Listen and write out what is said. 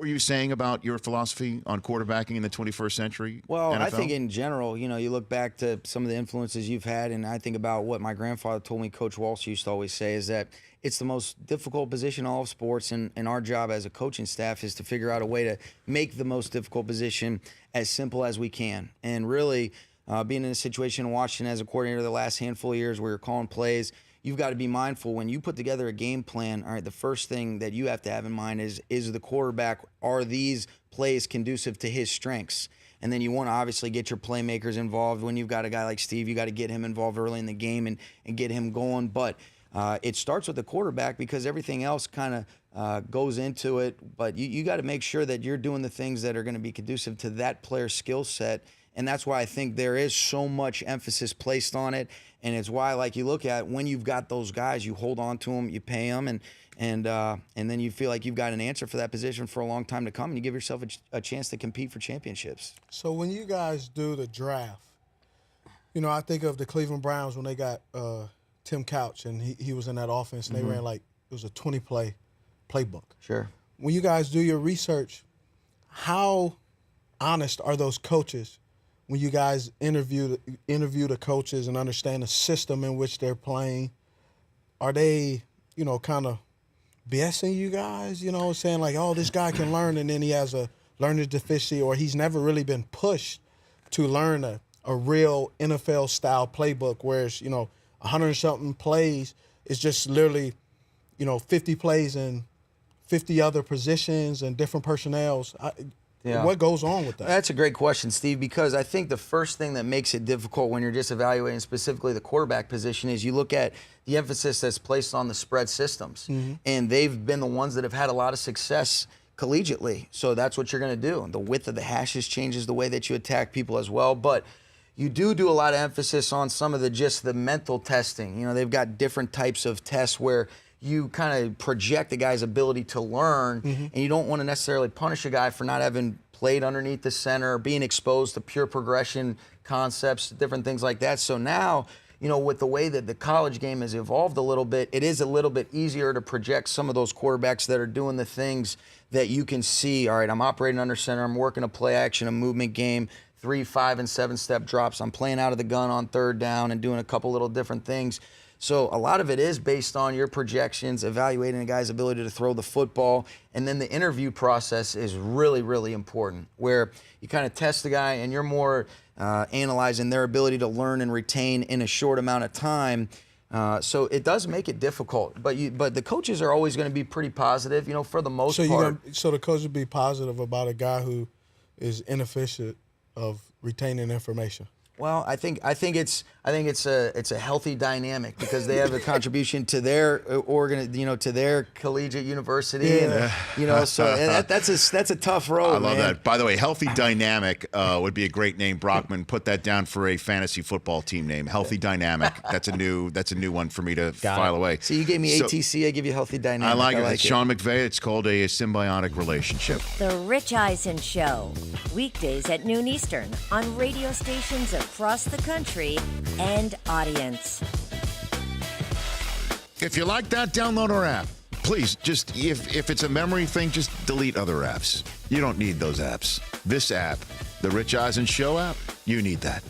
were you saying about your philosophy on quarterbacking in the 21st century? Well, NFL? I think in general, you look back to some of the influences you've had, and I think about what my grandfather told me, Coach Walsh used to always say, is that it's the most difficult position in all of sports, and our job as a coaching staff is to figure out a way to make the most difficult position as simple as we can. And really, being in a situation in Washington as a coordinator the last handful of years where you're calling plays, you've got to be mindful when you put together a game plan. All right, the first thing that you have to have in mind is the quarterback, are these plays conducive to his strengths? And then you want to obviously get your playmakers involved. When you've got a guy like Steve, you got to get him involved early in the game and get him going. But it starts with the quarterback because everything else kind of goes into it. But you got to make sure that you're doing the things that are going to be conducive to that player's skill set. And that's why I think there is so much emphasis placed on it. And it's why, like, you look at when you've got those guys, you hold on to them, you pay them, and then you feel like you've got an answer for that position for a long time to come, and you give yourself a chance to compete for championships. So when you guys do the draft, I think of the Cleveland Browns when they got Tim Couch, and he was in that offense, and they ran it was a 20-play playbook. Sure. When you guys do your research, how honest are those coaches when you guys interview the coaches and understand the system in which they're playing? Are they, kind of BSing you guys, saying like, oh, this guy can learn, and then he has a learning deficiency, or he's never really been pushed to learn a real NFL-style playbook, whereas, 100-something plays is just literally, 50 plays in 50 other positions and different personnels. Yeah. What goes on with that? That's a great question, Steve, because I think the first thing that makes it difficult when you're just evaluating specifically the quarterback position is you look at the emphasis that's placed on the spread systems. And they've been the ones that have had a lot of success collegiately. So that's what you're going to do. The width of the hashes changes the way that you attack people as well. But you do a lot of emphasis on some of the mental testing. They've got different types of tests where you kind of project the guy's ability to learn, and you don't want to necessarily punish a guy for not having played underneath the center, or being exposed to pure progression concepts, different things like that. So now, with the way that the college game has evolved a little bit, it is a little bit easier to project some of those quarterbacks that are doing the things that you can see. All right, I'm operating under center, I'm working a play action, a movement game, 3, 5, and 7-step drops. I'm playing out of the gun on third down and doing a couple little different things. So a lot of it is based on your projections, evaluating a guy's ability to throw the football, and then the interview process is really, really important, where you kind of test the guy and you're more analyzing their ability to learn and retain in a short amount of time. So it does make it difficult, but the coaches are always going to be pretty positive, for the most part. So the coach would be positive about a guy who is inefficient of retaining information. Well, I think it's a healthy dynamic because they have a contribution to their to their collegiate university, and so that's a tough road. I love that. By the way, healthy dynamic would be a great name. Brockman, put that down for a fantasy football team name. Healthy dynamic. That's a new one for me to file away. So you gave me ATC, I give you healthy dynamic. I like it. It's Sean McVay. It's called a symbiotic relationship. The Rich Eisen Show, weekdays at noon Eastern on radio stations across the country and audience. If you like that, download our app. Please, just if it's a memory thing, just delete other apps. You don't need those apps. This app, the Rich Eisen Show app, you need that.